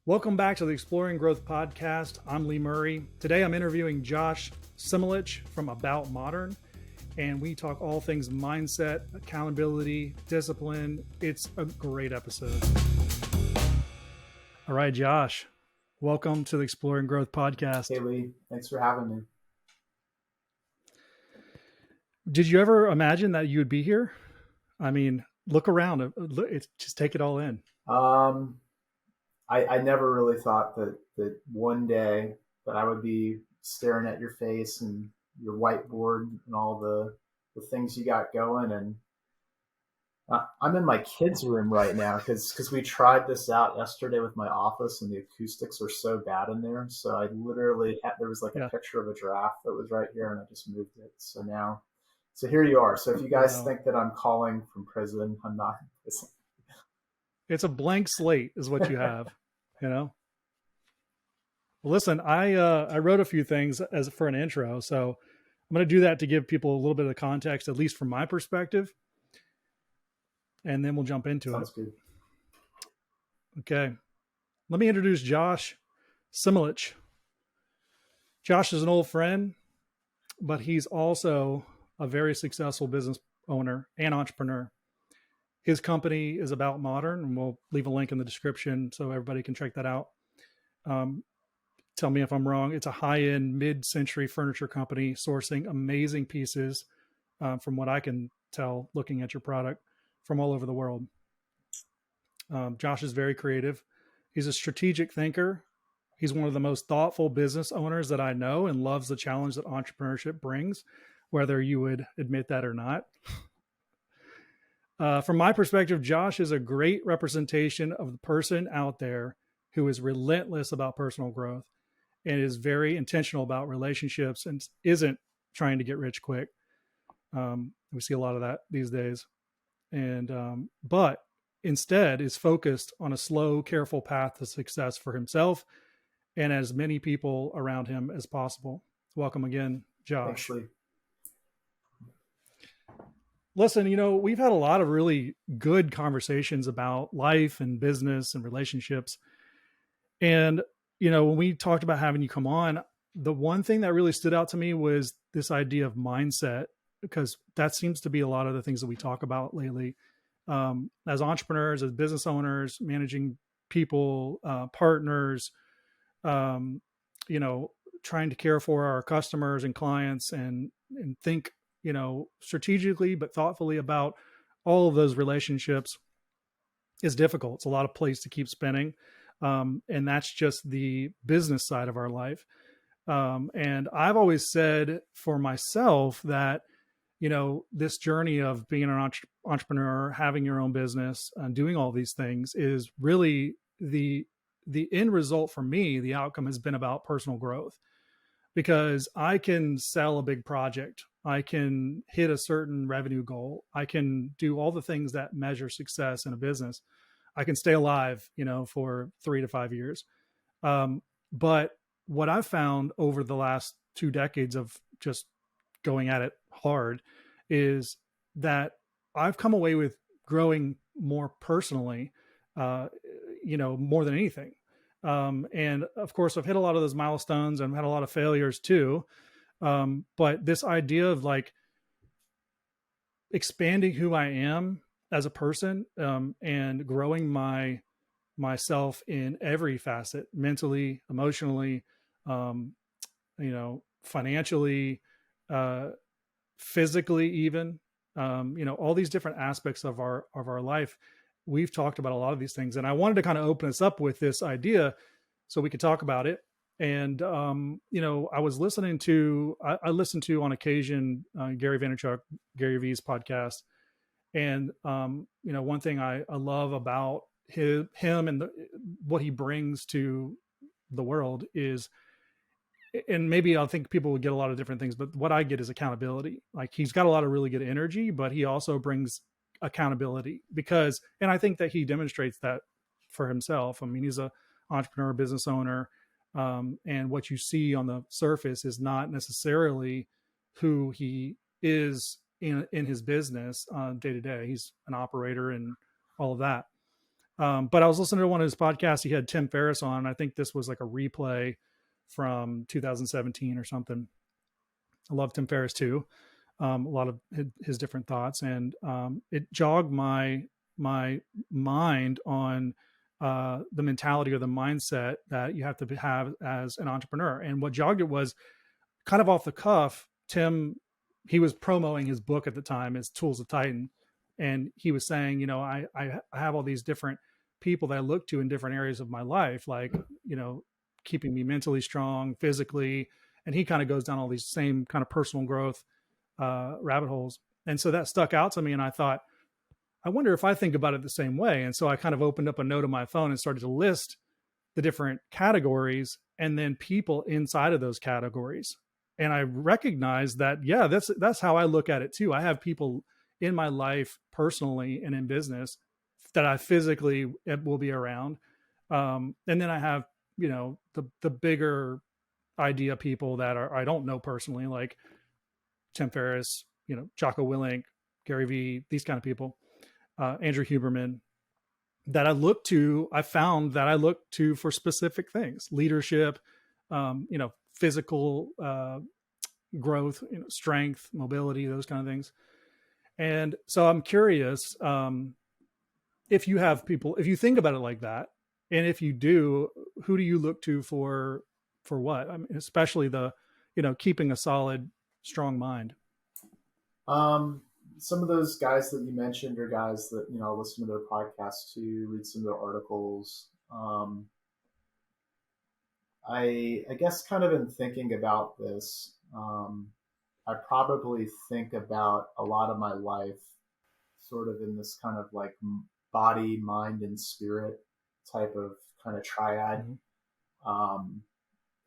Welcome back to the Exploring Growth Podcast. I'm Lee Murray. Today I'm interviewing Josh Cemelich from ABT Modern, and we talk all things mindset, accountability, discipline. It's a great episode. All right, Josh, welcome to the Exploring Growth Podcast. Hey, Lee. Thanks for having me. Did you ever imagine that you would be here? I mean, look around. Just take it all in. I never really thought that one day that I would be staring at your face and your whiteboard and all the things you got going. And I'm in my kids' room right now because we tried this out yesterday with my office and the acoustics are so bad in there. So I literally there was like a picture of a giraffe that was right here and I just moved it. So here you are. So if you guys think that I'm calling from prison, I'm not. It's a blank slate is what you have, you know? Well, listen, I wrote a few things as for an intro, so I'm going to do that to give people a little bit of context, at least from my perspective, and then we'll jump into Sounds good. Okay. Let me introduce Josh Cemelich. Josh is an old friend, but he's also a very successful business owner and entrepreneur. His company is ABT Modern, and we'll leave a link in the description so everybody can check that out. Tell me if I'm wrong. It's a high-end, mid-century furniture company sourcing amazing pieces, from what I can tell looking at your product, from all over the world. Josh is very creative. He's a strategic thinker. He's one of the most thoughtful business owners that I know and loves the challenge that entrepreneurship brings, whether you would admit that or not. From my perspective, Josh is a great representation of the person out there who is relentless about personal growth and is very intentional about relationships and isn't trying to get rich quick. We see a lot of that these days. And but instead is focused on a slow, careful path to success for himself and as many people around him as possible. Welcome again, Josh. Thanks, Lee. Listen, we've had a lot of really good conversations about life and business and relationships. And, when we talked about having you come on, the one thing that really stood out to me was this idea of mindset, because that seems to be a lot of the things that we talk about lately. As entrepreneurs, as business owners, managing people, partners, trying to care for our customers and clients and think strategically, but thoughtfully about all of those relationships is difficult. It's a lot of plates to keep spinning. And that's just the business side of our life. And I've always said for myself that, this journey of being an entrepreneur, having your own business and doing all these things is really the end result for me. The outcome has been about personal growth, because I can sell a big project. I can hit a certain revenue goal. I can do all the things that measure success in a business. I can stay alive, for 3 to 5 years. But what I've found over the last 2 decades of just going at it hard is that I've come away with growing more personally, more than anything. And of course, I've hit a lot of those milestones and had a lot of failures too. But this idea of like expanding who I am as a person, and growing myself in every facet, mentally, emotionally, financially, physically, even, all these different aspects of our life. We've talked about a lot of these things, and I wanted to kind of open us up with this idea so we could talk about it. And, I was listening to, I listened to on occasion, Gary Vaynerchuk, Gary V's podcast. And, one thing I love about him and what he brings to the world is, and maybe I think people would get a lot of different things, but what I get is accountability. Like, he's got a lot of really good energy, but he also brings accountability and I think that he demonstrates that for himself. I mean, he's an entrepreneur, business owner. And what you see on the surface is not necessarily who he is in his business day to day. He's an operator and all of that. But I was listening to one of his podcasts. He had Tim Ferriss on. I think this was like a replay from 2017 or something. I love Tim Ferriss too. A lot of his different thoughts, and it jogged my mind on the mentality or the mindset that you have to have as an entrepreneur. And what jogged it was kind of off the cuff. Tim, he was promoting his book at the time, his Tools of Titan, and he was saying, I have all these different people that I look to in different areas of my life, like keeping me mentally strong, physically, and he kind of goes down all these same kind of personal growth rabbit holes. And so that stuck out to me, and I thought, I wonder if I think about it the same way. And so I kind of opened up a note on my phone and started to list the different categories and then people inside of those categories. And I recognized that, yeah, that's how I look at it too. I have people in my life personally and in business that I physically will be around. And then I have, the bigger idea people that I don't know personally, like Tim Ferriss, Jocko Willink, Gary Vee, these kind of people, Andrew Huberman, I found that I look to for specific things, leadership, physical growth, strength, mobility, those kind of things. And so I'm curious, if you have people, if you think about it like that, and if you do, who do you look to for what? I mean, especially keeping a solid, strong mind. Some of those guys that you mentioned are guys that listen to their podcasts too, read some of their articles. I guess kind of in thinking about this, I probably think about a lot of my life sort of in this kind of like body, mind, and spirit type of kind of triad. Mm-hmm.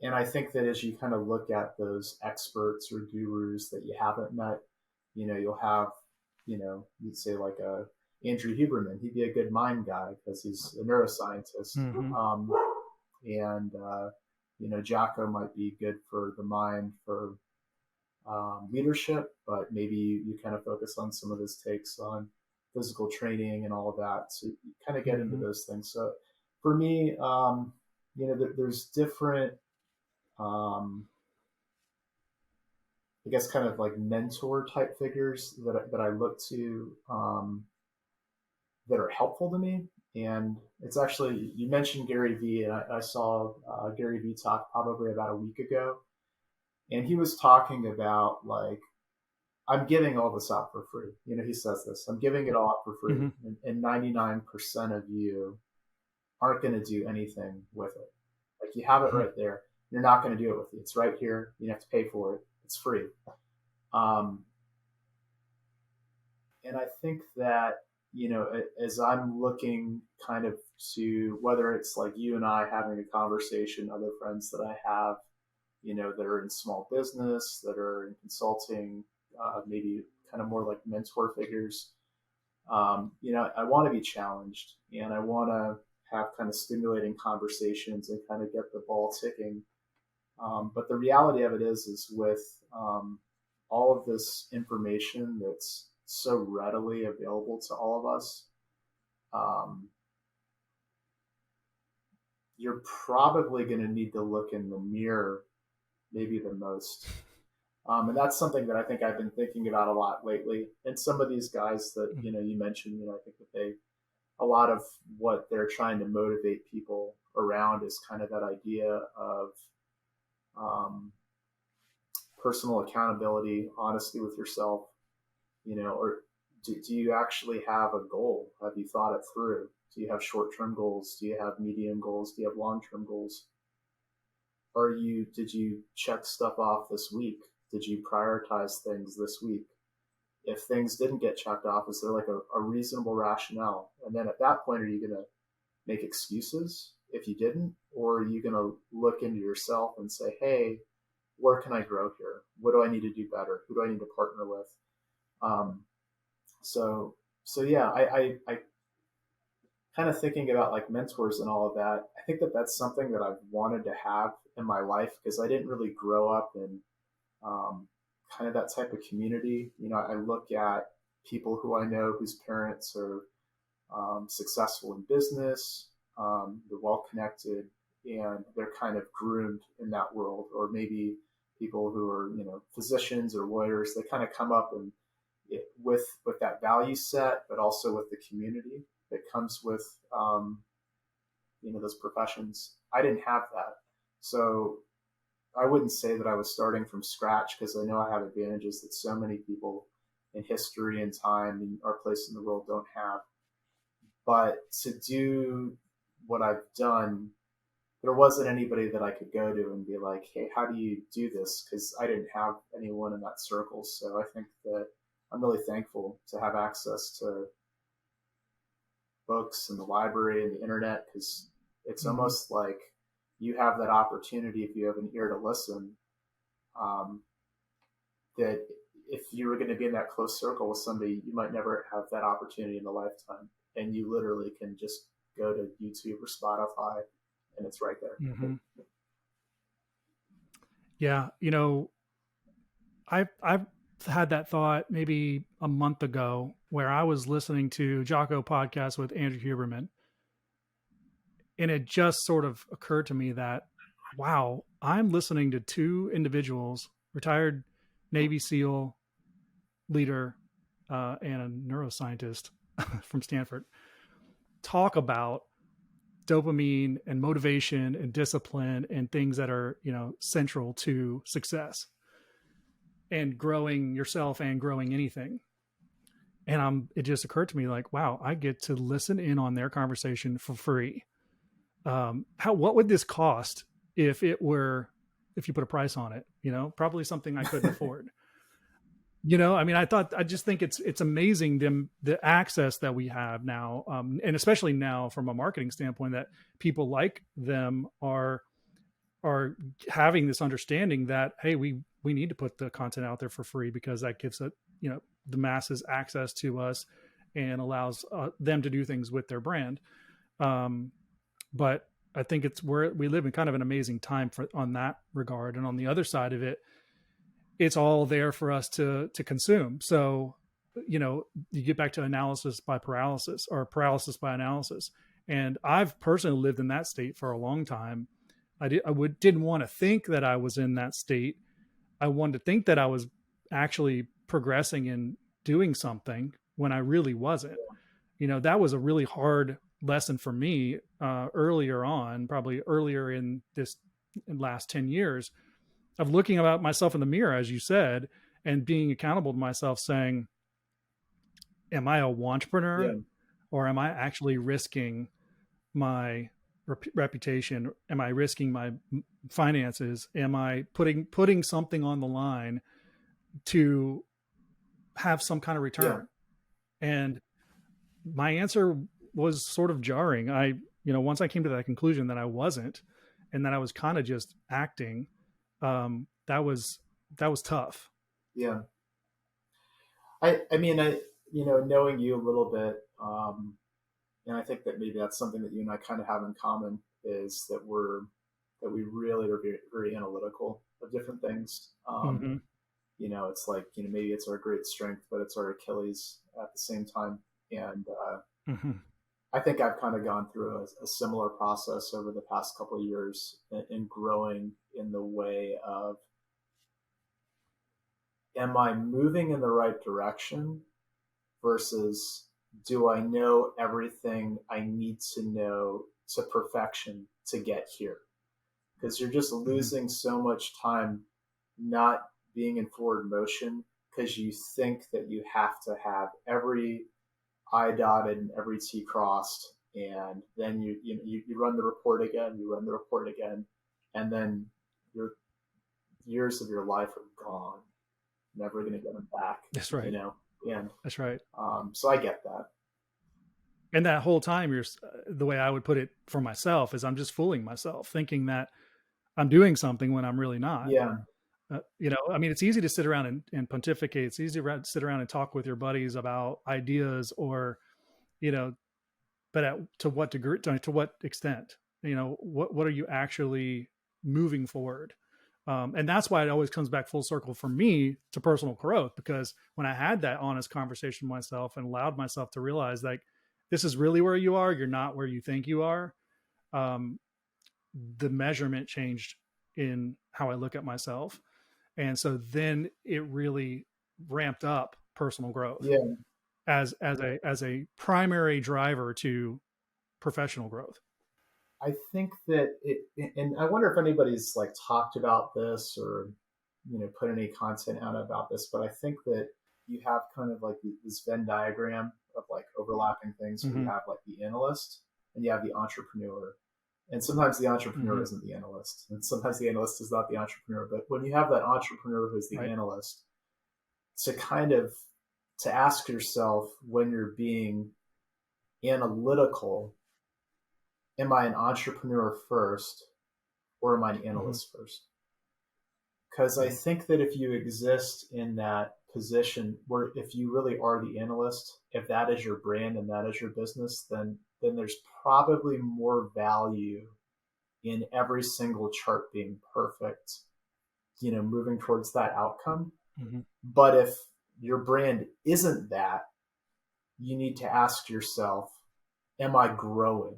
And I think that as you kind of look at those experts or gurus that you haven't met, you'll have, you'd say like a Andrew Huberman. He'd be a good mind guy because he's a neuroscientist. Mm-hmm. And Jocko might be good for the mind for leadership, but maybe you kind of focus on some of his takes on physical training and all of that. So you kind of get into those things. So for me, there's different, I guess, kind of like mentor type figures that I look to that are helpful to me. And it's actually, you mentioned Gary Vee, and I saw Gary Vee talk probably about a week ago. And he was talking about like, I'm giving all this out for free. He says this, I'm giving it all out for free. Mm-hmm. And 99% of you aren't going to do anything with it. Like you have it right there. You're not going to do it with you. It's right here. You have to pay for it. It's free. And I think that, as I'm looking kind of to whether it's like you and I having a conversation, other friends that I have, that are in small business, that are in consulting, maybe kind of more like mentor figures. I want to be challenged and I want to have kind of stimulating conversations and kind of get the ball ticking. But the reality of it is with all of this information that's so readily available to all of us, you're probably going to need to look in the mirror maybe the most. And that's something that I think I've been thinking about a lot lately. And some of these guys that, you mentioned, I think that a lot of what they're trying to motivate people around is kind of that idea of personal accountability, honesty with yourself, or do you actually have a goal? Have you thought it through? Do you have short-term goals? Do you have medium goals? Do you have long-term goals? Did you check stuff off this week? Did you prioritize things this week? If things didn't get checked off, is there like a reasonable rationale? And then at that point, are you going to make excuses if you didn't? Or are you going to look into yourself and say, hey, where can I grow here? What do I need to do better? Who do I need to partner with? So yeah, I kind of thinking about like mentors and all of that. I think that that's something that I've wanted to have in my life because I didn't really grow up in kind of that type of community. I look at people who I know whose parents are successful in business, they're well connected, and they're kind of groomed in that world. Or maybe people who are, physicians or lawyers, they kind of come up and with that value set, but also with the community that comes with those professions. I didn't have that, so I wouldn't say that I was starting from scratch, because I know I have advantages that so many people in history and time and our place in the world don't have. But to do what I've done, there wasn't anybody that I could go to and be like, hey, how do you do this? Because I didn't have anyone in that circle. So I think that I'm really thankful to have access to books and the library and the internet, because it's Mm-hmm. almost like you have that opportunity, if you have an ear to listen, um, that if you were going to be in that close circle with somebody, you might never have that opportunity in a lifetime. And you literally can just go to YouTube or Spotify and it's right there. Mm-hmm. Yeah. I've had that thought maybe a month ago where I was listening to Jocko podcast with Andrew Huberman, and it just sort of occurred to me that, wow, I'm listening to two individuals, retired Navy SEAL leader and a neuroscientist from Stanford, talk about dopamine and motivation and discipline and things that are, central to success and growing yourself and growing anything. And it just occurred to me like, wow, I get to listen in on their conversation for free. What would this cost if you put a price on it? Probably something I couldn't afford. I just think it's amazing the access that we have now, and especially now from a marketing standpoint, that people like them are having this understanding that, hey, we need to put the content out there for free, because that gives it, the masses access to us and allows them to do things with their brand. But I think we live in kind of an amazing time on that regard. And on the other side of it, it's all there for us to consume. So, you get back to analysis by paralysis, or paralysis by analysis. And I've personally lived in that state for a long time. Didn't want to think that I was in that state. I wanted to think that I was actually progressing and doing something when I really wasn't. That was a really hard lesson for me earlier on, probably earlier in last 10 years, of looking about myself in the mirror, as you said, and being accountable to myself, saying, am I a entrepreneur, Yeah. or am I actually risking my reputation? Am I risking my finances? Am I putting something on the line to have some kind of Yeah. return? And my answer was sort of jarring. Once I came to that conclusion that I wasn't, and that I was kind of just acting, that was tough. Yeah. I mean, knowing you a little bit, and I think that maybe that's something that you and I kind of have in common, is that we really are very, very analytical of different things. Mm-hmm. It's like, maybe it's our great strength, but it's our Achilles at the same time. And Mm-hmm. I think I've kind of gone through a similar process over the past couple of years in growing in the way of, am I moving in the right direction versus do I know everything I need to know to perfection to get here? Because you're just Mm-hmm. losing so much time not being in forward motion, because you think that you have to have every I dotted and every T crossed, and then you run the report again, and then your years of your life are gone, never going to get them back, That's you right. know. And That's right. so I get that. And that whole time, the way I would put it for myself is, I'm just fooling myself, thinking that I'm doing something when I'm really not. Yeah, It's easy to sit around and pontificate. It's easy to sit around and talk with your buddies about ideas, or, you know, but to what degree, to what extent, what are you actually moving forward? And that's why it always comes back full circle for me to personal growth, because when I had that honest conversation with myself and allowed myself to realize, like, this is really where you are. You're not where you think you are. Um, the measurement changed in how I look at myself. And so then it really ramped up personal growth Yeah, as a primary driver to professional growth. I think that and I wonder if anybody's like talked about this or put any content out about this, but I think that you have kind of like this Venn diagram of like overlapping things where you Mm-hmm. have like the analyst and you have the entrepreneur. And sometimes the entrepreneur Mm-hmm. isn't the analyst, and sometimes the analyst is not the entrepreneur. But when you have that entrepreneur who's the Right. analyst, to kind of to ask yourself when you're being analytical, am I an entrepreneur first or am I an Mm-hmm. analyst first? Because I Mm-hmm. think that if you exist in that position where if you really are the analyst, if that is your brand and that is your business, then there's probably more value in every single chart being perfect, moving towards that outcome. Mm-hmm. But if your brand isn't that, you need to ask yourself, am I growing?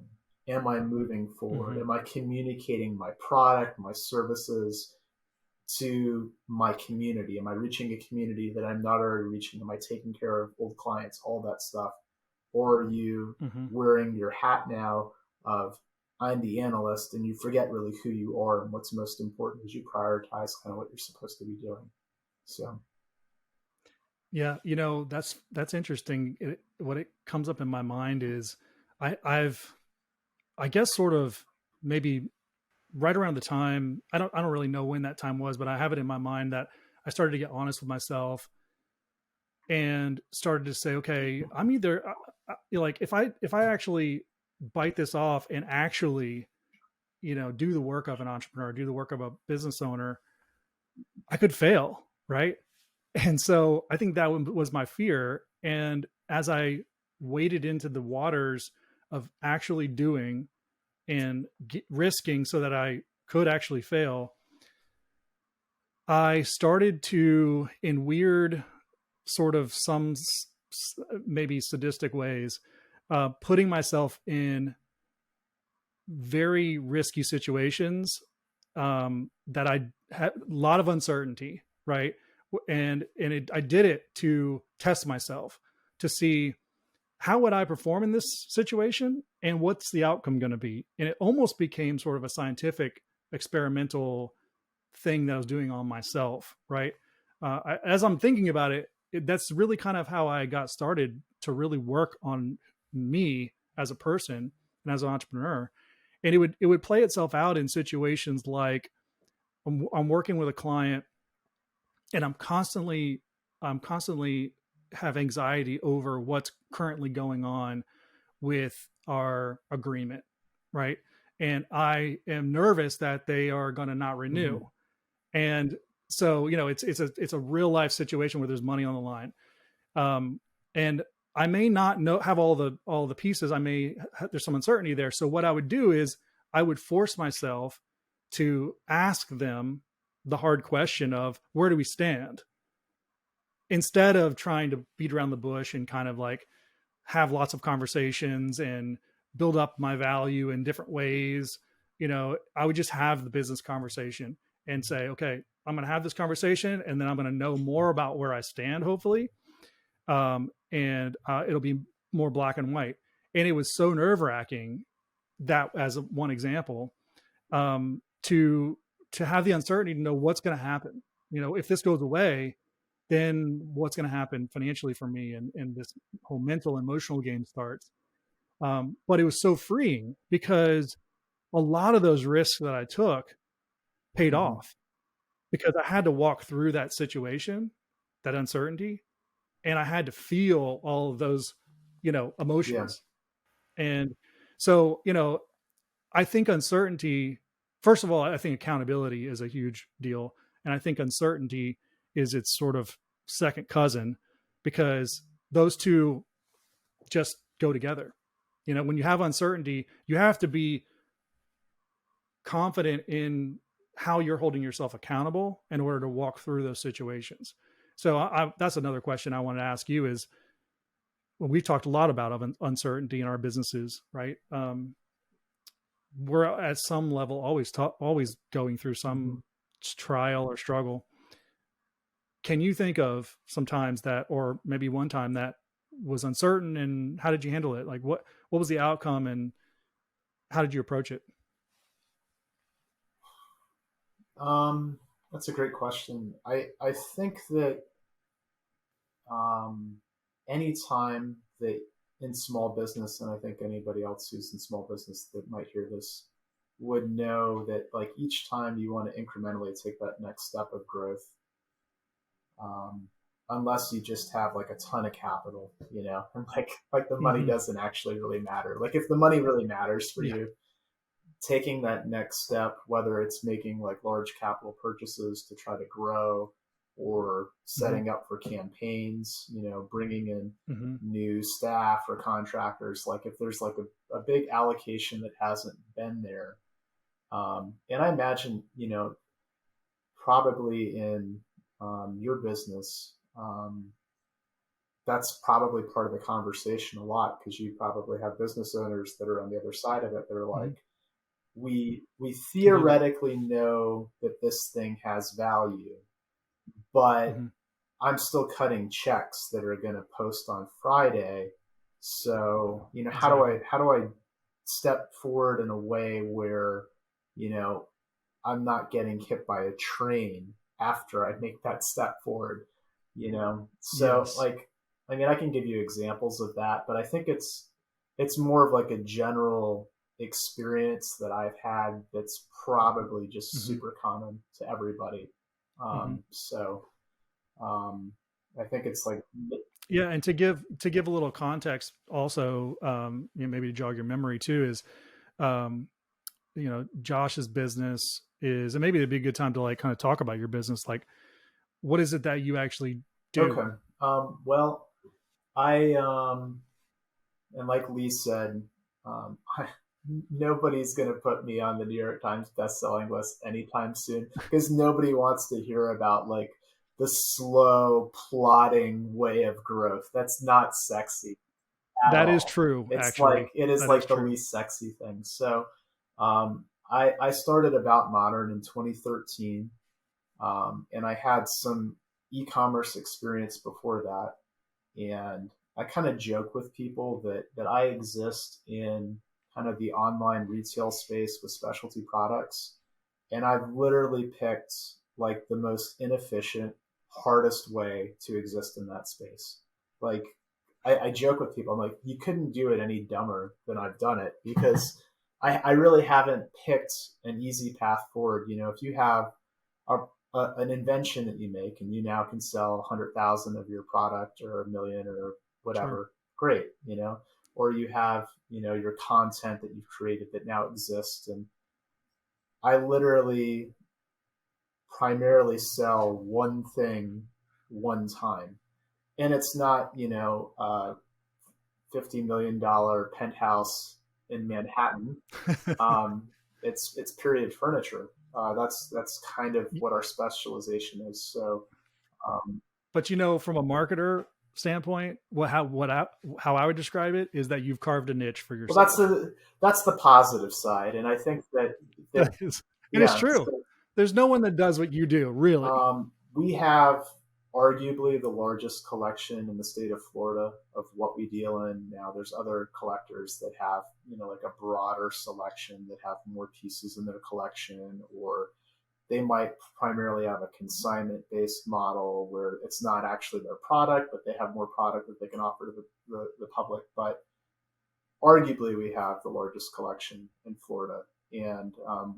Am I moving forward? Mm-hmm. Am I communicating my product, my services to my community? Am I reaching a community that I'm not already reaching? Am I taking care of old clients, all that stuff? Or are you Mm-hmm. wearing your hat now of I'm the analyst and you forget really who you are and what's most important as you prioritize kind of what you're supposed to be doing? So, Yeah, that's interesting. What it comes up in my mind is I've I guess sort of maybe right around the time I don't really know when that time was, but I have it in my mind that I started to get honest with myself and started to say, okay, I'm either like if I actually bite this off and actually do the work of an entrepreneur, do the work of a business owner, I could fail, right? And so I think that was my fear. And as I waded into the waters of actually doing and risking so that I could actually fail, I started to, in weird, sort of some maybe sadistic ways, putting myself in very risky situations that I had a lot of uncertainty, right? I did it to test myself to see how would I perform in this situation and what's the outcome going to be. And it almost became sort of a scientific experimental thing that I was doing on myself, right? As I'm thinking about that's really kind of how I got started to really work on me as a person and as an entrepreneur. And it would play itself out in situations like I'm working with a client and I'm constantly have anxiety over what's currently going on with our agreement, right? And I am nervous that they are going to not renew. mm-hmm. And so, it's a real life situation where there's money on the line. And I may not know have all the pieces. There's some uncertainty there. So what I would do is I would force myself to ask them the hard question of where do we stand, instead of trying to beat around the bush and kind of like have lots of conversations and build up my value in different ways. I would just have the business conversation and say, okay, I'm going to have this conversation and then I'm going to know more about where I stand, hopefully. And it'll be more black and white. And it was so nerve wracking, that as one example, to have the uncertainty to know what's going to happen. If this goes away, then what's going to happen financially for me, and this whole mental emotional game starts. But it was so freeing because a lot of those risks that I took paid Mm-hmm. off, because I had to walk through that situation, that uncertainty, and I had to feel all of those, Yeah. emotions. And so, I think uncertainty, first of all, I think accountability is a huge deal. And I think uncertainty is its sort of second cousin, because those two just go together. When you have uncertainty, you have to be confident in how you're holding yourself accountable in order to walk through those situations. So that's another question I want to ask you is, we've talked a lot about of uncertainty in our businesses, right? We're at some level always going through Mm-hmm. some trial or struggle. Can you think of sometimes that, or maybe one time that was uncertain, and how did you handle it? Like what was the outcome, and how did you approach it? That's a great question. I think that um, anytime that in small business, and I think anybody else who's in small business that might hear this would know that like each time you want to incrementally take that next step of growth, um, unless you just have like a ton of capital, and like the money Mm-hmm. doesn't actually really matter. Like if the money really matters for Yeah. you, taking that next step, whether it's making like large capital purchases to try to grow or Mm-hmm. setting up for campaigns, bringing in Mm-hmm. new staff or contractors, like if there's like a big allocation that hasn't been there. And I imagine, probably in your business, that's probably part of the conversation a lot because you probably have business owners that are on the other side of it that are Mm-hmm. like, we Completely. theoretically know that this thing has value, but Mm-hmm. I'm still cutting checks that are going to post on Friday. So, Exactly. how do I step forward in a way where, you know, I'm not getting hit by a train after I make that step forward, So Yes. like, I mean, I can give you examples of that, but I think it's more of like a general experience that I've had that's probably just Mm-hmm. super common to everybody. Mm-hmm. So um, I think it's like, Yeah, and to give a little context, also, maybe to jog your memory too, is um, Josh's business is, and maybe it'd be a good time to like kind of talk about your business. Like, what is it that you actually do? okay. Well, I and like Lee said, nobody's going to put me on the New York Times best-selling list anytime soon because nobody wants to hear about like the slow, plodding way of growth. That's not sexy at That is all. true, It's like actually. it is That is like the true. least sexy thing. So, I started About Modern in 2013, and I had some e-commerce experience before that, and I kind of joke with people that I exist in kind of the online retail space with specialty products, and I've literally picked like the most inefficient, hardest way to exist in that space. Like I joke with people, I'm like, you couldn't do it any dumber than I've done it because I really haven't picked an easy path forward. If you have a, an invention that you make and you now can sell 100,000 of your product or a million or Sure. whatever, great, or you have, your content that you've created that now exists. And I literally primarily sell one thing one time. And it's not, $50 million penthouse in Manhattan. Um, it's period furniture. That's kind of what our specialization is. So um, But from a marketer standpoint, how I would describe it is that you've carved a niche for well, that's yourself. the positive side, and I think that That is, and it's yeah. true. So, There's no one that does what you do, really. we have arguably the largest collection in the state of Florida of what we deal in. Now, there's other collectors that have, like a broader selection that have more pieces in their collection, or they might primarily have a consignment based model where it's not actually their product, but they have more product that they can offer to the public. But arguably, we have the largest collection in Florida. And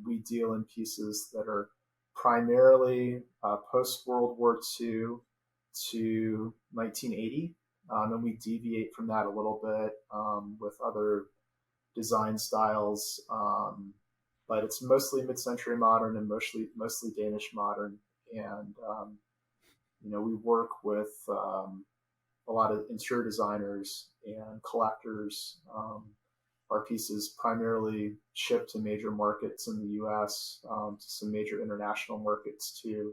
we deal in pieces that are primarily post World War II to 1980. And we deviate from that a little bit with other design styles. But it's mostly mid-century modern and mostly Danish modern. And we work with a lot of interior designers and collectors. Our pieces primarily ship to major markets in the U.S., to some major international markets too.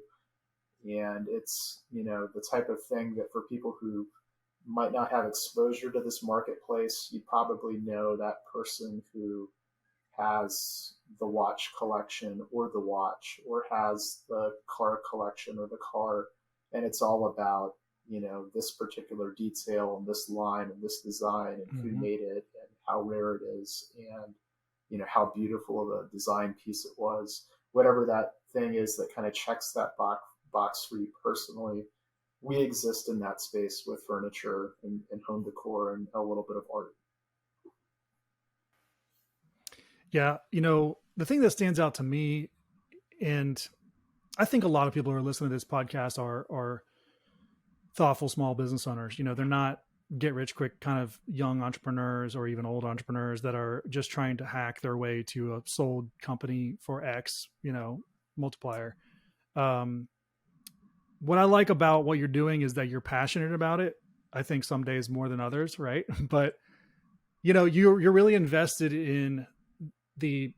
And it's the type of thing that for people who might not have exposure to this marketplace, you probably know that person who has the watch collection or the watch, or has the car collection or the car, and it's all about, this particular detail and this line and this design and who Mm-hmm. made it and how rare it is, and how beautiful of a design piece it was. Whatever that thing is that kind of checks that box for you personally, we exist in that space with furniture and home decor and a little bit of art. Yeah, the thing that stands out to me, and I think a lot of people who are listening to this podcast are thoughtful small business owners. They're not get rich quick kind of young entrepreneurs or even old entrepreneurs that are just trying to hack their way to a sold company for X, multiplier. Um, what I like about what you're doing is that you're passionate about it. I think some days more than others, right? But you're really invested in the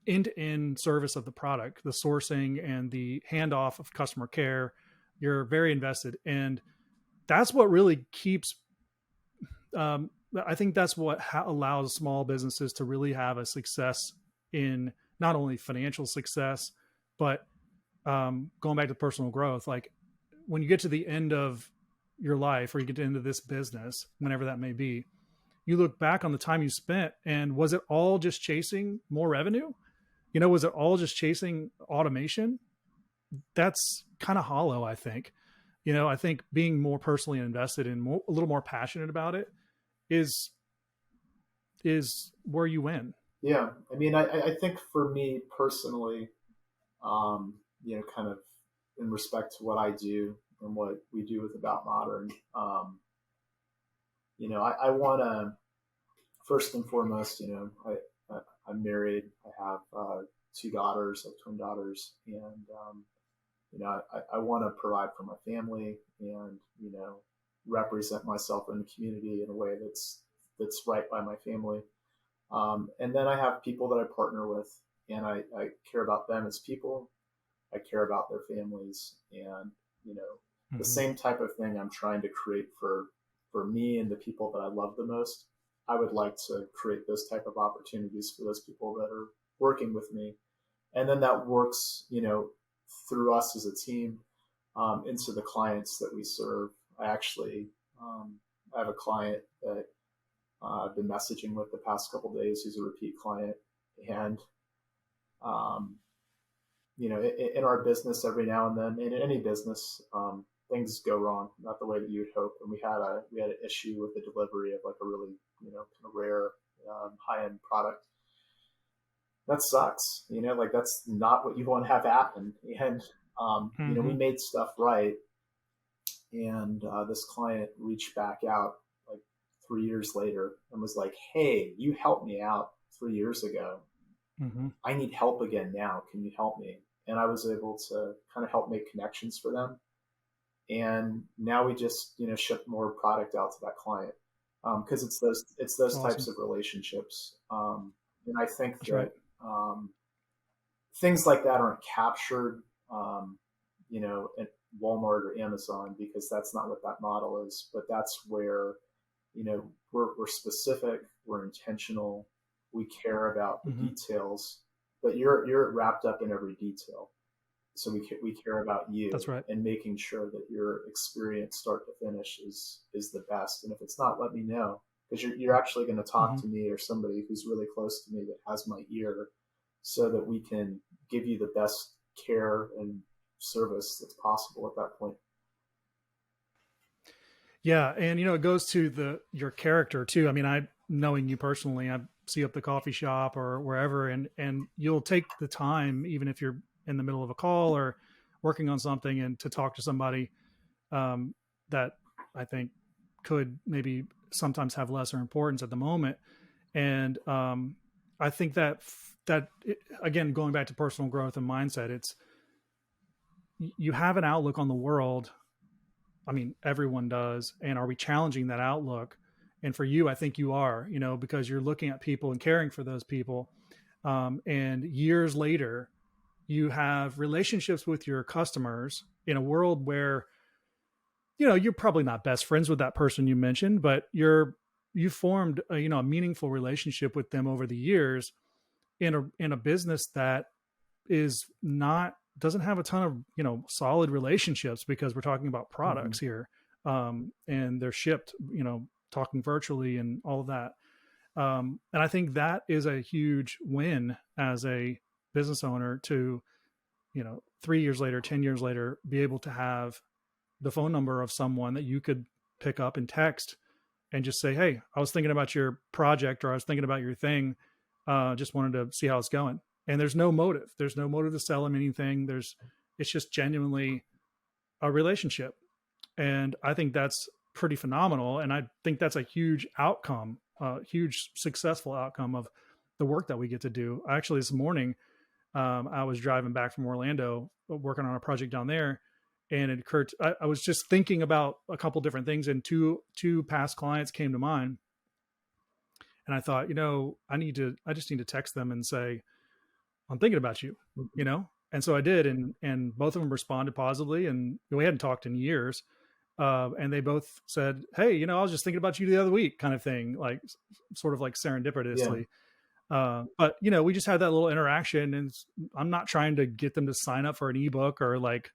end-to-end service of the product, the sourcing and the handoff of customer care. You're very invested, and that's what really keeps. I think that's what allows small businesses to really have a success in not only financial success, but going back to personal growth. Like when you get to the end of your life, or you get into this business, whenever that may be, you look back on the time you spent, and was it all just chasing more revenue? Was it all just chasing automation? That's kind of hollow, I think. I think being more personally invested and a little more passionate about it is where you win. Yeah, I mean, I think for me personally, kind of in respect to what I do and what we do with About Modern, I want to first and foremost, I'm married. I have two daughters, I have twin daughters, and I want to provide for my family, and represent myself in the community in a way that's right by my family. And then I have people that I partner with, and I care about them as people. I care about their families, and you know the Mm-hmm. same type of thing I'm trying to create for me and the people that I love the most. I would like to create those type of opportunities for those people that are working with me, and then that works, through us as a team, into the clients that we serve. I actually I have a client that I've been messaging with the past couple of days who's a repeat client, and um, in our business, every now and then, and in any business, things go wrong, not the way that you would hope. And we had an issue with the delivery of like a really, kind of rare, high end product. That sucks, like that's not what you want to have happen. And we Mm-hmm. made stuff right, and this client reached back out like 3 years later and was like, "Hey, you helped me out 3 years ago. Mm-hmm. I need help again now. Can you help me?" And I was able to kind of help make connections for them. And now we just ship more product out to that client, because it's That's those types awesome. of relationships. And I think That's right. that things like that aren't captured, at Walmart or Amazon, because that's not what that model is. But that's where we're specific, we're intentional, we care about the Mm-hmm. details, but you're wrapped up in every detail. So we care about That's you right. and making sure that your experience start to finish is the best. And if it's not, let me know, because you're actually going to talk Mm-hmm. to me or somebody who's really close to me that has my ear, so that we can give you the best care and service that's possible at that point. Yeah, and it goes to your character too. I mean, I knowing you personally, I see you at the coffee shop or wherever, and you'll take the time, even if you're in the middle of a call or working on something, and to talk to somebody um, that I think could maybe sometimes have lesser importance at the moment. And I think again, going back to personal growth and mindset, it's you have an outlook on the world. I mean, everyone does. And are we challenging that outlook? And for you, I think you are, because you're looking at people and caring for those people. And years later, you have relationships with your customers in a world where you're probably not best friends with that person you mentioned, but you formed a meaningful relationship with them over the years in a business that is not doesn't have a ton of solid relationships, because we're talking about Mm-hmm. products here, and they're shipped, talking virtually and all of that. And I think that is a huge win as a business owner to 3 years later, 10 years later, be able to have the phone number of someone that you could pick up and text and just say, hey, I was thinking about your project, or I was thinking about your thing. Just wanted to see how it's going. And there's no motive. There's no motive to sell them anything. It's just genuinely a relationship. And I think that's pretty phenomenal. And I think that's a huge outcome, a huge successful outcome of the work that we get to do. Actually, this morning, I was driving back from Orlando, working on a project down there, and it occurred. I was just thinking about a couple different things, and two past clients came to mind, and I thought, I just need to text them and say, I'm thinking about you, Mm-hmm. and so I did, and both of them responded positively, and we hadn't talked in years, and they both said, hey, I was just thinking about you the other week, kind of thing, like sort of like Yeah. serendipitously. But we just had that little interaction, and I'm not trying to get them to sign up for an ebook or like,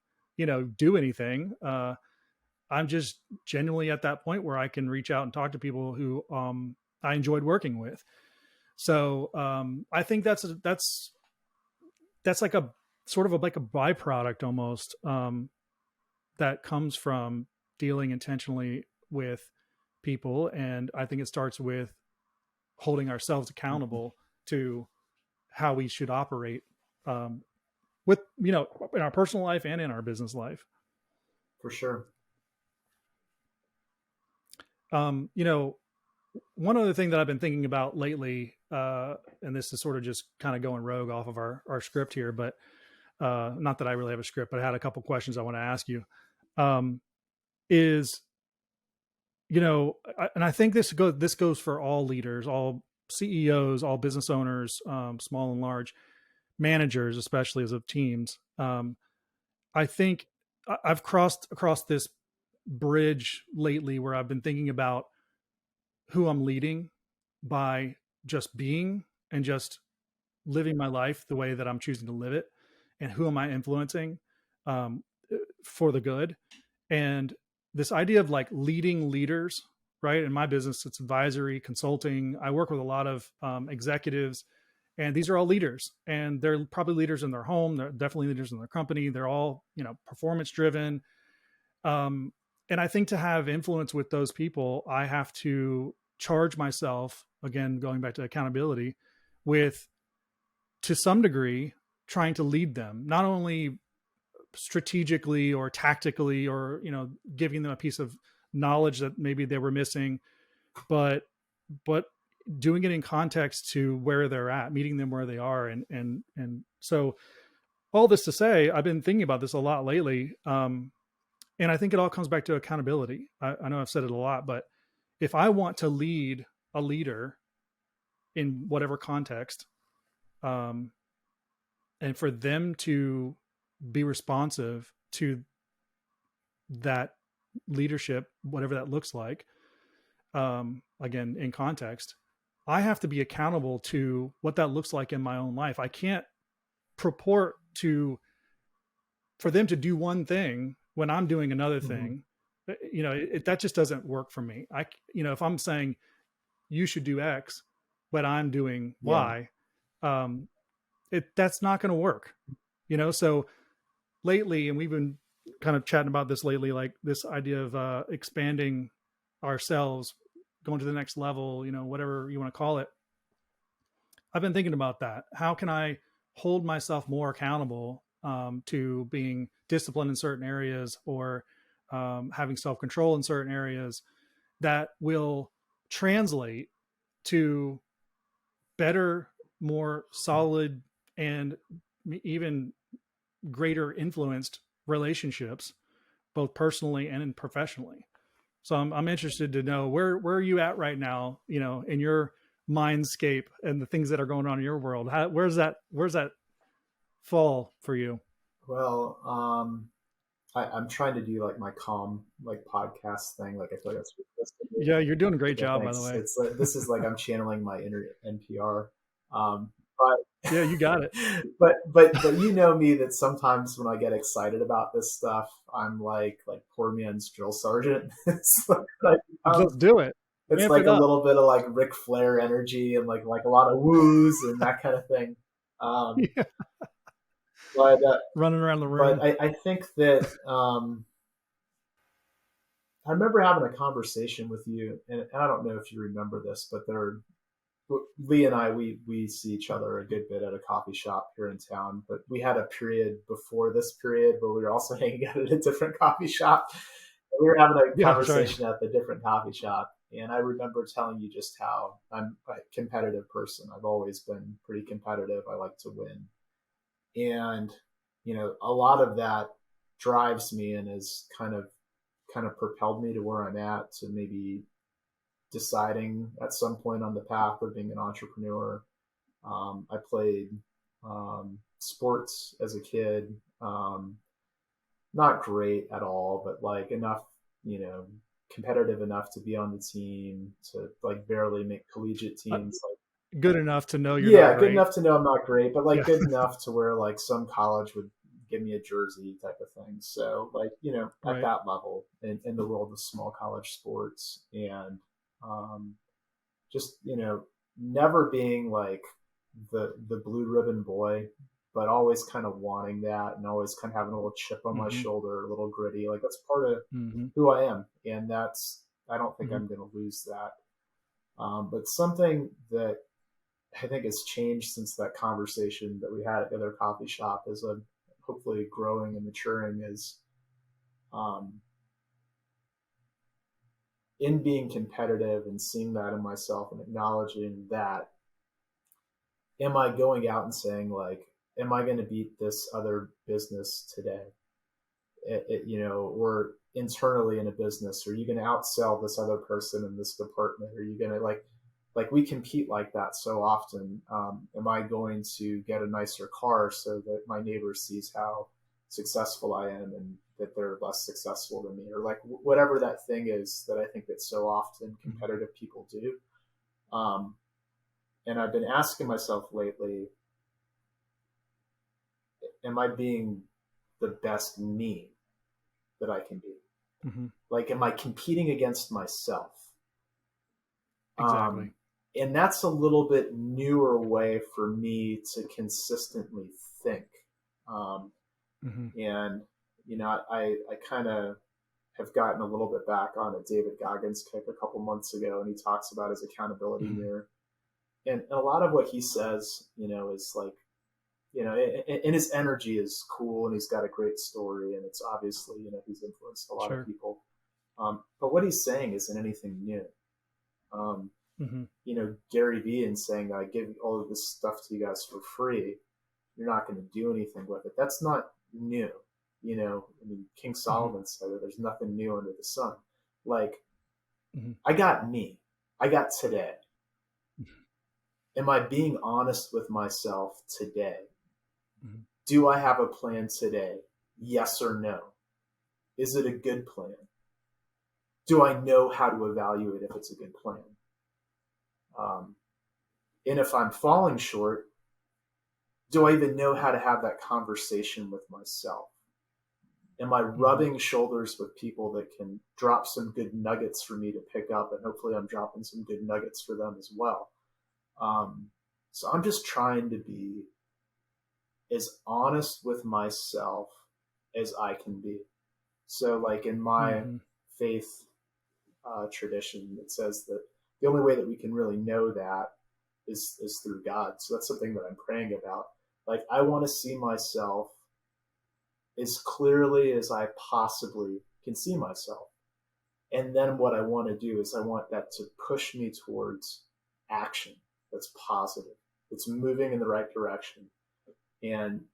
do anything. I'm just genuinely at that point where I can reach out and talk to people who I enjoyed working with. So I think that's like a sort of like a byproduct almost, that comes from dealing intentionally with people. And I think it starts with holding ourselves Mm-hmm. accountable to how we should operate, with in our personal life and in our business life. For sure. um, you know One other thing that I've been thinking about lately, and this is sort of just kind of going rogue off of our script here, but not that I really have a script, but I had a couple questions I want to ask you. um, is and I think this goes for all leaders, all CEOs, all business owners, small and large, managers, especially as of teams. I think I've crossed across this bridge lately where I've been thinking about who I'm leading by just being and just living my life the way that I'm choosing to live it, and who am I influencing, um, for the good. And this idea of like leading leaders, right? In my business, it's advisory consulting. I work with a lot of executives, and these are all leaders, and they're probably leaders in their home. They're definitely leaders in their company. They're all performance driven. um, and I think to have influence with those people, I have to charge myself, again, going back to accountability, with, to some degree, trying to lead them, not only strategically or tactically, or giving them a piece of knowledge that maybe they were missing, but but doing it in context to where they're at, meeting them where they are. And so, all this to say, I've been thinking about this a lot lately. And I think it all comes back to accountability. I know I've said it a lot, but if I want to lead a leader in whatever context, um, and for them to be responsive to that leadership, whatever that looks like, again, in context, I have to be accountable to what that looks like in my own life. I can't purport to for them to do one thing when I'm doing another Mm-hmm. thing. That just doesn't work for me. If I'm saying you should do X, but I'm doing Yeah. Y, um, that's not going to work. So lately, and we've been kind of chatting about this lately, like this idea of expanding ourselves, going to the next level, whatever you want to call it. I've been thinking about that. How can I hold myself more accountable, to being disciplined in certain areas, or having self control in certain areas, that will translate to better, more solid, and even greater influenced relationships, both personally and professionally. So I'm interested to know where are you at right now, in your mindscape and the things that are going on in your world. Where's that fall for you? Well, I'm trying to do like my calm like podcast thing. Like I feel like that's what it's supposed to be. Yeah, you're doing a great Yeah, job, by the thanks. way. It's this is like I'm channeling my inner NPR. But Yeah, you got it. but you know me that sometimes when I get excited about this stuff, I'm like poor man's drill sergeant. It's like Just do it. it's Amp like it a up. little bit of like Ric Flair energy and like a lot of woos and that kind of thing. Um, Yeah. but Running around the room. I think that I remember having a conversation with you, and I don't know if you remember this, but Lee and I we see each other a good bit at a coffee shop here in town. But we had a period before this period where we were also hanging out at a different coffee shop. And we were having a Yeah, that's right. conversation at the different coffee shop, and I remember telling you just how I'm a competitive person. I've always been pretty competitive. I like to win, and a lot of that drives me and has kind of propelled me to where I'm at, to maybe deciding at some point on the path of being an entrepreneur. I played sports as a kid, not great at all, but like enough, competitive enough to be on the team, to like barely make collegiate Uh, teams. Like, Good enough to know you're not yeah, good great. enough to know I'm not great, but like Yeah. good enough to where like some college would give me a jersey type of thing. So like, at Right. that level in the world of small college sports, and um, just never being like the blue ribbon boy, but always kind of wanting that, and always kind of having a little chip on my Hmm. shoulder, a little gritty. Like that's part of Hmm. who I am, and I don't think Hmm. I'm going to lose that. But something that I think has changed since that conversation that we had at the other coffee shop, as I'm hopefully growing and maturing, is um, in being competitive and seeing that in myself and acknowledging that. Am I going out and saying like, am I going to beat this other business today? Or internally in a business, are you going to outsell this other person in this department? Are you going to like we compete like that so often? Am I going to get a nicer car so that my neighbor sees how successful I am and that they're less successful than me, or like whatever that thing is that I think that so often Hmm. competitive people do. Um, and I've been asking myself lately, am I being the best me that I can be? Hmm. Like, am I competing against myself? Exactly. And that's a little bit newer way for me to consistently think. Um, Hmm. and, I kind of have gotten a little bit back on a David Goggins kick a couple months ago, and he talks about his accountability Hmm. mirror. And a lot of what he says, is like, and his energy is cool, and he's got a great story, and it's obviously, he's influenced a lot of Sure. people. But what he's saying isn't anything new. Um, Hmm. Gary Vee and saying, I give all of this stuff to you guys for free. You're not going to do anything with it. That's not new. I mean, King Hmm. Solomon said that there's nothing new under the sun. Like, Hmm. I got me. I got today. Am I being honest with myself today? Hmm. Do I have a plan today? Yes or no? Is it a good plan? Do I know how to evaluate if it's a good plan? Um, and if I'm falling short, do I even know how to have that conversation with myself? Am I Hmm. rubbing shoulders with people that can drop some good nuggets for me to pick up? And hopefully, I'm dropping some good nuggets for them as well. Um, so I'm just trying to be as honest with myself as I can be. So, like in my Hmm. faith tradition, it says that the only way that we can really know that is through God. So that's something that I'm praying about. Like I want to see myself as clearly as I possibly can see myself. And then what I want to do is I want that to push me towards action that's positive. It's moving in the right direction. And,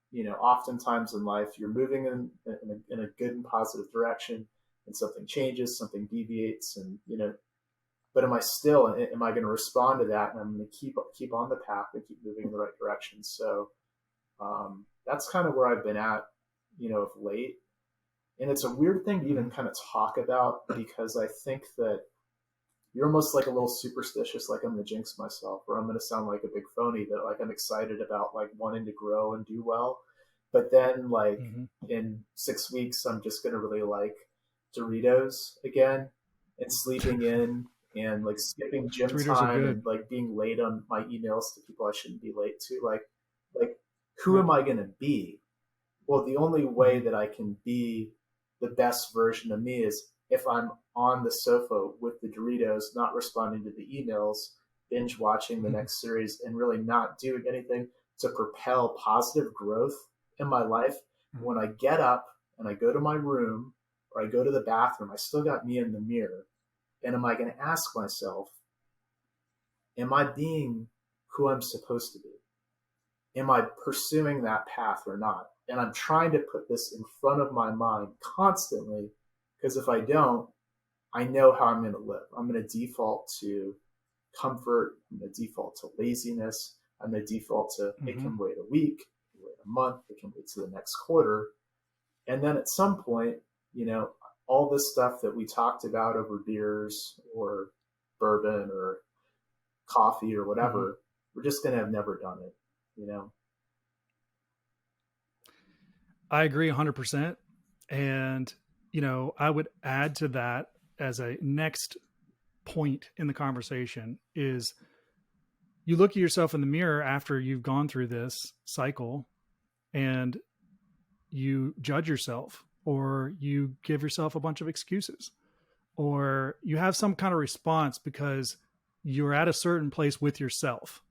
oftentimes in life, you're moving in a good and positive direction, and something changes, something deviates, and, but am I still, am I going to respond to that? And I'm going to keep on the path and keep moving in the right direction. So that's kind of where I've been at, of late. And it's a weird thing to even Mhm. kind of talk about because I think that you're almost like a little superstitious, like I'm gonna jinx myself, or I'm gonna sound like a big phony that like I'm excited about like wanting to grow and do well. But then like Mhm. in 6 weeks I'm just gonna really like Doritos again and sleeping in and like skipping gym Doritos are time good. and like being late on my emails to people I shouldn't be late to. Like who Right. am I gonna be? Well, the only way Mhm. that I can be the best version of me is if I'm on the sofa with the Doritos, not responding to the emails, binge watching the Mhm. next series, and really not doing anything to propel positive growth in my life. Mhm. When I get up and I go to my room or I go to the bathroom, I still got me in the mirror. And am I going to ask myself, am I being who I'm supposed to be? Am I pursuing that path or not? And I'm trying to put this in front of my mind constantly because if I don't, I know how I'm going to live. I'm going to default to comfort. I'm going to default to laziness. I'm going to default to it Mhm. can wait a week, it can wait a month, it can wait to the next quarter. And then at some point, you know, all this stuff that we talked about over beers or bourbon or coffee or Mhm. whatever, we're just going to have never done it, you know? I agree 100%. And, I would add to that as a next point in the conversation is you look at yourself in the mirror after you've gone through this cycle and you judge yourself or you give yourself a bunch of excuses or you have some kind of response because you're at a certain place with yourself,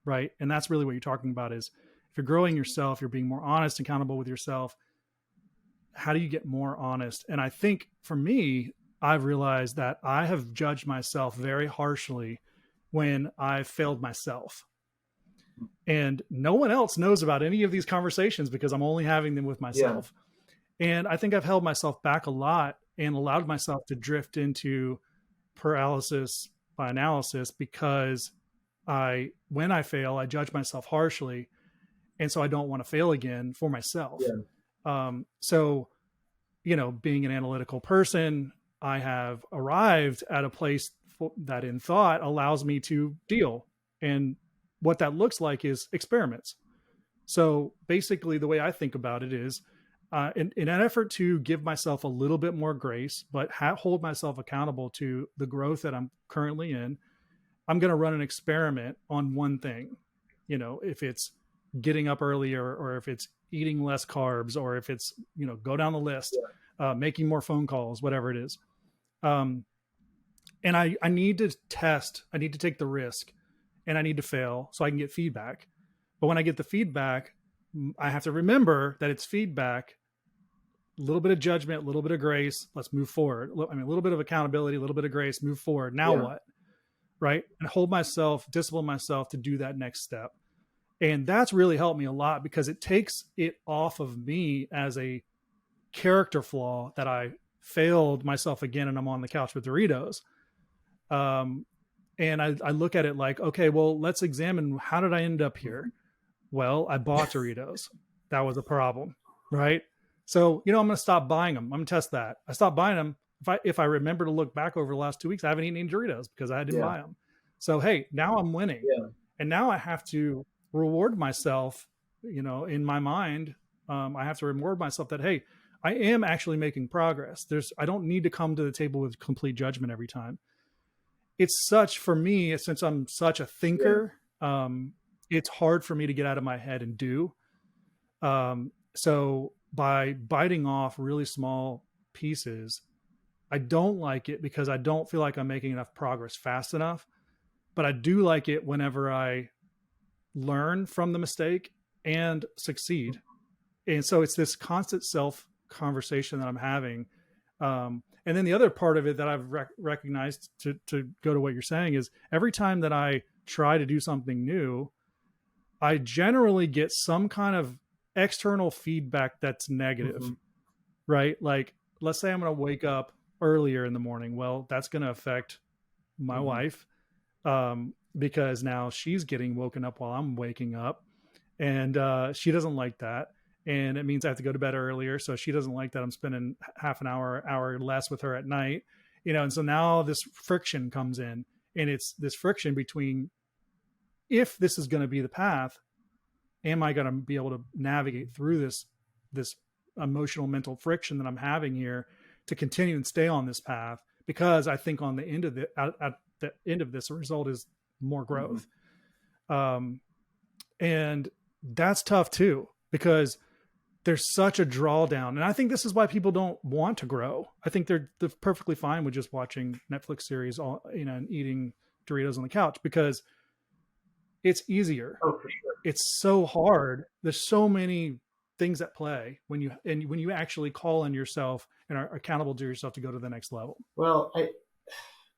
right? And that's really what you're talking about is if you're growing yourself, you're being more honest and accountable with yourself. How do you get more honest? And I think for me, I've realized that I have judged myself very harshly when I failed myself. And no one else knows about any of these conversations because I'm only having them with Yeah. myself. And I think I've held myself back a lot and allowed myself to drift into paralysis by analysis because when I fail, I judge myself harshly. And so I don't want to fail again for myself. Yeah. So being an analytical person, I have arrived at a place that in thought allows me to deal. And what that looks like is experiments. So basically, the way I think about it is in an effort to give myself a little bit more grace, but hold myself accountable to the growth that I'm currently in, I'm going to run an experiment on one thing. If it's getting up earlier or if it's eating less carbs or if it's, go down the list, Yeah. making more phone calls, whatever it is. Um, and I need to test, I need to take the risk and I need to fail so I can get feedback. But when I get the feedback, I have to remember that it's feedback, a little bit of judgment, a little bit of grace. Let's move forward. I mean, a little bit of accountability, a little bit of grace, move forward. Now Yeah. what? Right. And hold myself, discipline myself to do that next step. And that's really helped me a lot because it takes it off of me as a character flaw that I failed myself again and I'm on the couch with Doritos. Um, and I look at it like, okay, well, let's examine how did I end up here? Well, I bought Doritos. That was a problem, right? So, I'm going to stop buying them. I'm going to test that. I stopped buying them. If I remember to look back over the last 2 weeks, I haven't eaten any Doritos because I didn't Yeah. buy them. So, hey, now I'm winning. Yeah. And now I have to reward myself, in my mind. I have to reward myself that, hey, I am actually making progress. I don't need to come to the table with complete judgment every time. It's such for me, since I'm such a Yeah. thinker, it's hard for me to get out of my head and do. So by biting off really small pieces, I don't like it because I don't feel like I'm making enough progress fast enough. But I do like it whenever I learn from the mistake and succeed. And so it's this constant self conversation that I'm having. And then the other part of it that I've recognized to go to what you're saying is every time that I try to do something new, I generally get some kind of external feedback that's negative, Mm-hmm. right? Like, let's say I'm going to wake up earlier in the morning. Well, that's going to affect my Mm-hmm. wife because now she's getting woken up while I'm waking up, and she doesn't like that. and it means I have to go to bed earlier. So she doesn't like that I'm spending half an hour less with her at night, and so now this friction comes in, and it's this friction between, if this is going to be the path, am I going to be able to navigate through this emotional mental friction that I'm having here to continue and stay on this path? Because I think on the end of at the end of this, the result is more Mm-hmm. growth. And that's tough too, because there's such a drawdown. And I think this is why people don't want to grow. I think they're perfectly fine with just watching Netflix series, and eating Doritos on the couch, because it's easier. Oh, for sure. It's so hard. There's so many things at play when you actually call on yourself and are accountable to yourself to go to the next level. Well,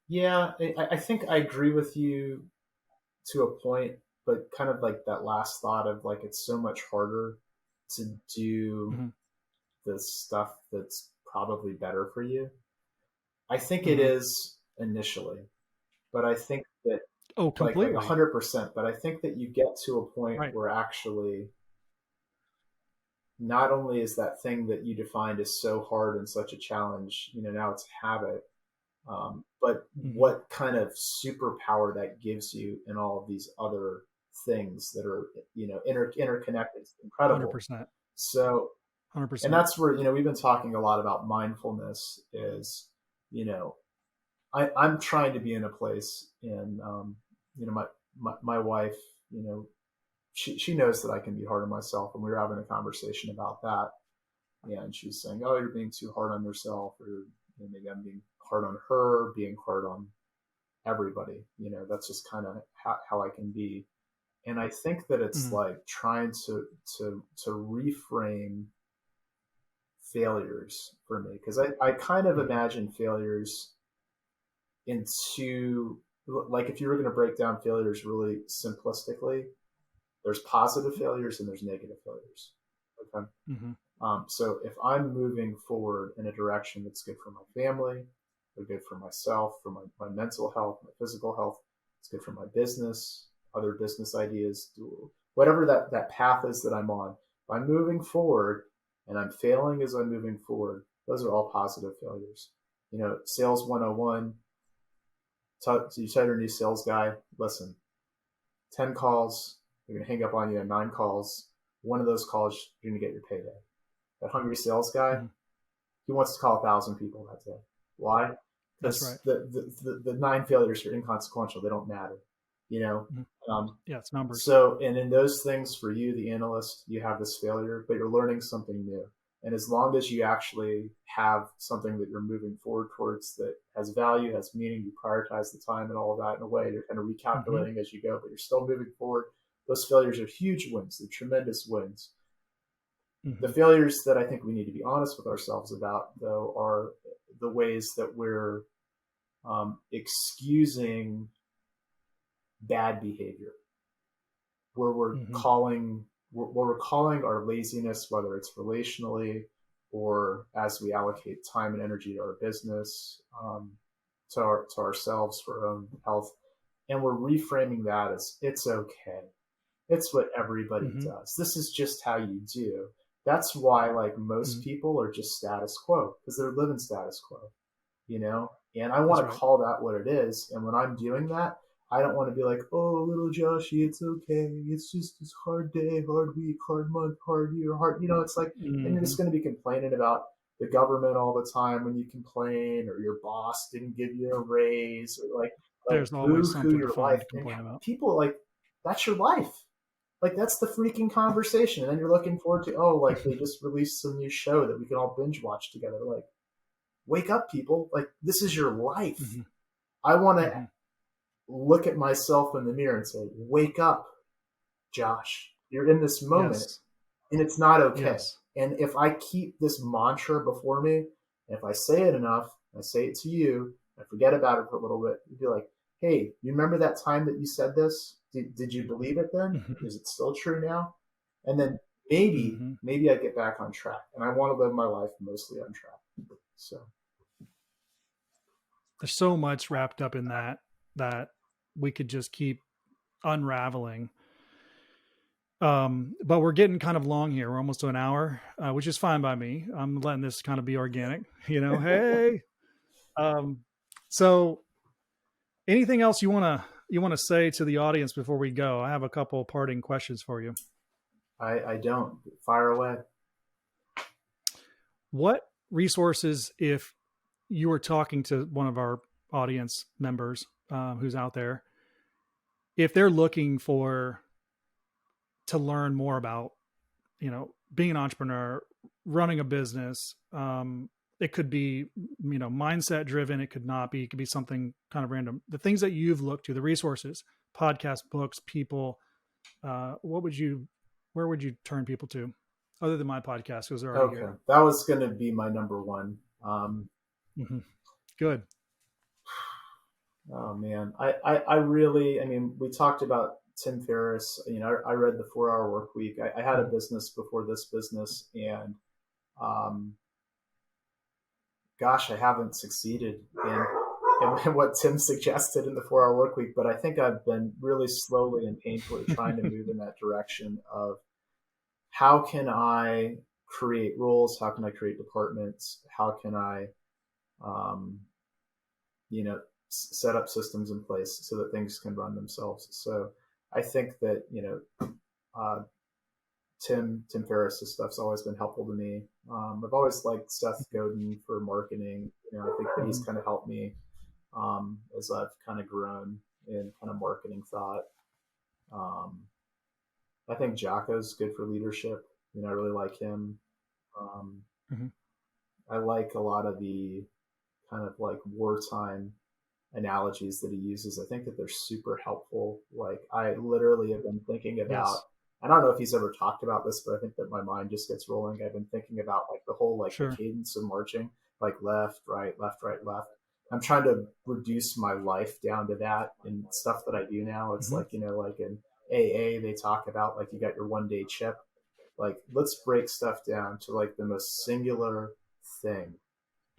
yeah, I think I agree with you to a point, but kind of like that last thought of like it's so much harder to do Mm-hmm. the stuff that's probably better for you. I think it Mm-hmm. is initially, but I think that Oh, like completely. 100%. But I think that you get to a point Right. where actually not only is that thing that you defined as so hard and such a challenge, now it's habit, but Mm-hmm. what kind of superpower that gives you in all of these other things that are, interconnected is incredible. 100%. So, and 100%. that's where, we've been talking a lot about mindfulness is, you know, I'm trying to be in a place and, my wife, you know, she knows that I can be hard on myself, and we were having a conversation about that. And she's saying, "Oh, you're being too hard on yourself," or maybe I'm being hard on her, being hard on everybody. That's just kind of how I can be. And I think that it's Mm-hmm. like trying to reframe failures for me, because I kind of Mm-hmm. imagine failures into, like, if you were going to break down failures really simplistically, there's positive failures and there's negative failures. Okay. Mm-hmm. So if I'm moving forward in a direction that's good for my family, or good for myself, for my mental health, my physical health, it's good for my business, other business ideas, whatever that path is that I'm on. If I'm moving forward and I'm failing as I'm moving forward, those are all positive failures. Sales 101, so you tell your new sales guy, listen, 10 calls, they're going to hang up on you at 9 calls. One of those calls, you're going to get your payday. That hungry sales guy, Mm-hmm. he wants to call 1,000 people that day. Why? That's right. Because the 9 failures are inconsequential. They don't matter, you know? Mm-hmm. Um, Yeah, it's numbers. so, and in those things, for you, the analyst, you have this failure, but you're learning something new. And as long as you actually have something that you're moving forward towards that has value, has meaning, you prioritize the time and all of that in a way, you're kind of Mm-hmm. recalculating as you go, but you're still moving forward. Those failures are huge wins. They're tremendous wins. The Mm-hmm. failures that I think we need to be honest with ourselves about, though, are the ways that we're excusing bad behavior, where Mm-hmm. we're calling our laziness, whether it's relationally or as we allocate time and energy to our business, to ourselves for our own health, and we're reframing that as it's okay. It's what everybody Mm-hmm. does. This is just how you do. That's why, like, most Mm-hmm. people are just status quo, because they're living status quo. And I That's want to right. call that what it is. And when I'm doing that, I don't want to be like, oh, little Joshy, it's okay. It's just this hard day, hard week, hard month, hard year, hard. It's like, and you're Mm-hmm. just going to be complaining about the government all the time when you complain, or your boss didn't give you a raise, or like There's always boo hoo something to your life. find to And complain about. people, like, that's your life. Like, that's the freaking conversation. And then you're looking forward to, oh, like, they just released some new show that we can all binge watch together. Like, wake up, people. Like, this is your life. Mm-hmm. I want to Mm-hmm. look at myself in the mirror and say, wake up, Josh. You're in this moment Yes. and it's not okay. Yes. And if I keep this mantra before me, and if I say it enough, I say it to you, I forget about it for a little bit, you'd be like, hey, you remember that time that you said this? Did you believe it then? Mm-hmm. Is it still true now? And then maybe, Mm-hmm. maybe I get back on track. And I want to live my life mostly on track. So, There's so much wrapped up in that we could just keep unraveling. But we're getting kind of long here. We're almost to an hour, which is fine by me. I'm letting this kind of be organic, hey. Um, so anything else you want to say to the audience before we go? I have a couple parting questions for you. I don't. Fire away. What resources, if you were talking to one of our audience members who's out there, if they're looking for to learn more about, being an entrepreneur, running a business, it could be, mindset driven. It could not be. It could be something kind of random. The things that you've looked to, the resources, podcasts, books, people. What would you? Where would you turn people to, other than my podcast? Because they're already Okay, here. that was going to be my number one. Mm-hmm. Good. Oh man, I really, I mean, we talked about Tim Ferriss. I read the 4 Hour Work Week. I had a Mm-hmm. business before this business, and um, gosh, I haven't succeeded in what Tim suggested in the 4 Hour Work Week. But I think I've been really slowly and painfully trying to move in that direction of how can I create roles? How can I create departments? How can I, um, you know, set up systems in place so that things can run themselves? So I think that, uh, Tim Ferriss's stuff's always been helpful to me. I've always liked Seth Godin for marketing. I think that he's Mm-hmm. kind of helped me as I've kind of grown in kind of marketing thought. Um, I think Jocko's good for leadership. I really like him. Um, Mm-hmm. I like a lot of the kind of like wartime analogies that he uses. I think that they're super helpful. Like I literally have been thinking about, Yes. I don't know if he's ever talked about this, but I think that my mind just gets rolling. I've been thinking about like the whole, like the Sure. cadence of marching, like left, right, left, right, left. I'm trying to reduce my life down to that and stuff that I do now. It's Mm-hmm. like, like in AA, they talk about like you got your 1 day chip. Like let's break stuff down to like the most singular thing,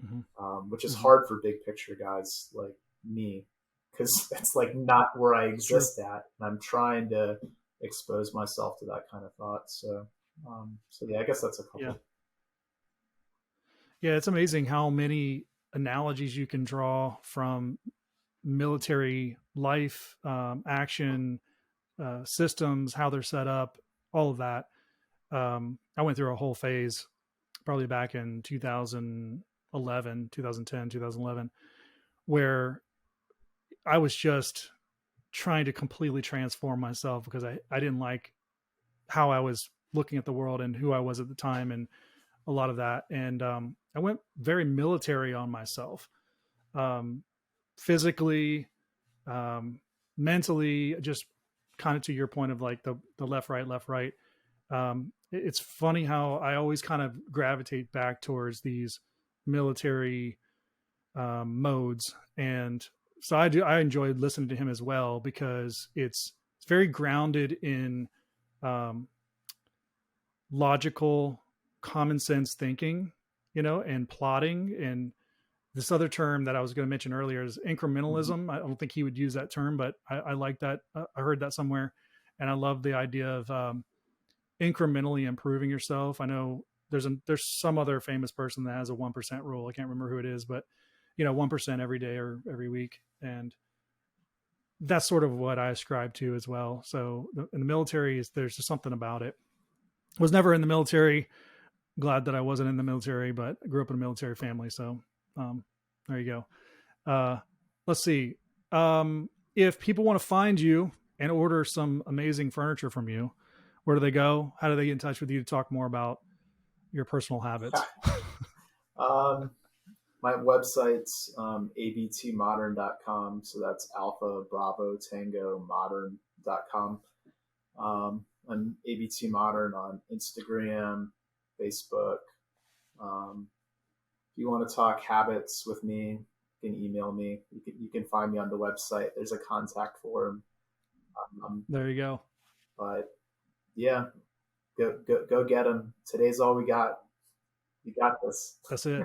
Mm-hmm. which is Mm-hmm. hard for big picture guys like me because that's like not where I It's true. exist at. And I'm trying to expose myself to that kind of thought. So yeah, I guess that's a Yeah. couple. Yeah. It's amazing how many analogies you can draw from military life, action, systems, how they're set up, all of that. I went through a whole phase probably back in 2011, 2010, 2011, where I was just trying to completely transform myself because I didn't like how I was looking at the world and who I was at the time and a lot of that. And I went very military on myself, um, physically, um, mentally, just kind of to your point of like the left, right, left, right. It's funny how I always kind of gravitate back towards these military modes, and so I enjoyed listening to him as well because it's very grounded in um, logical, common sense thinking, and plotting. And this other term that I was going to mention earlier is Mm-hmm. incrementalism. I don't think he would use that term, but I like that. I heard that somewhere, and I love the idea of incrementally improving yourself. I know there's some other famous person that has a 1% rule. I can't remember who it is, but 1% every day or every week, and that's sort of what I ascribe to as well. So in the military, there's just something about it. Was never in the military. Glad that I wasn't in the military, but I grew up in a military family. So um, there you go. Let's see. If people want to find you and order some amazing furniture from you, where do they go? How do they get in touch with you to talk more about your personal habits? um, my website's abtmodern.com. So that's Alpha Bravo Tango Modern.com. I'm ABT Modern on Instagram, Facebook. If you want to talk habits with me, you can email me. You can find me on the website. There's a contact form. Um, There you go. but yeah, go get them. Today's all we got. You got this. That's it.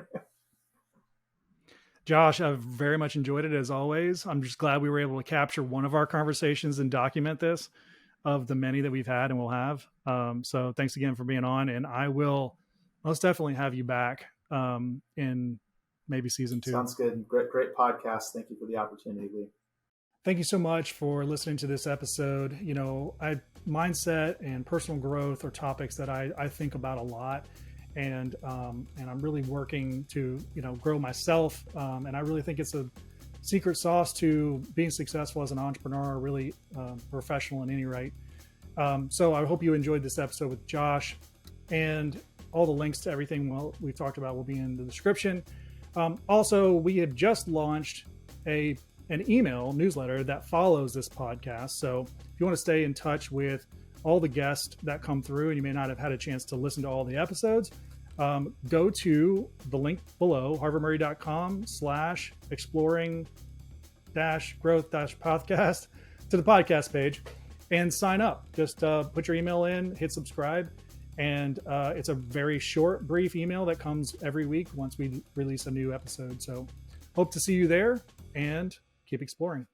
Josh, I've very much enjoyed it as always. I'm just glad we were able to capture one of our conversations and document this. of the many that we've had and will have. So thanks again for being on, and I will most definitely have you back in maybe season 2. Sounds good. Great podcast. Thank you for the opportunity, Lee. Thank you so much for listening to this episode. Mindset and personal growth are topics that I think about a lot, and I'm really working to grow myself. And I really think it's a secret sauce to being successful as an entrepreneur, really professional in any rate. So I hope you enjoyed this episode with Josh, and all the links to everything we've talked about will be in the description. Also, we have just launched an email newsletter that follows this podcast. So if you want to stay in touch with all the guests that come through and you may not have had a chance to listen to all the episodes, go to the link below, harvardmurray.com/exploring-growth-podcast to the podcast page and sign up. Just put your email in, hit subscribe. And it's a very short, brief email that comes every week once we release a new episode. So hope to see you there, and keep exploring.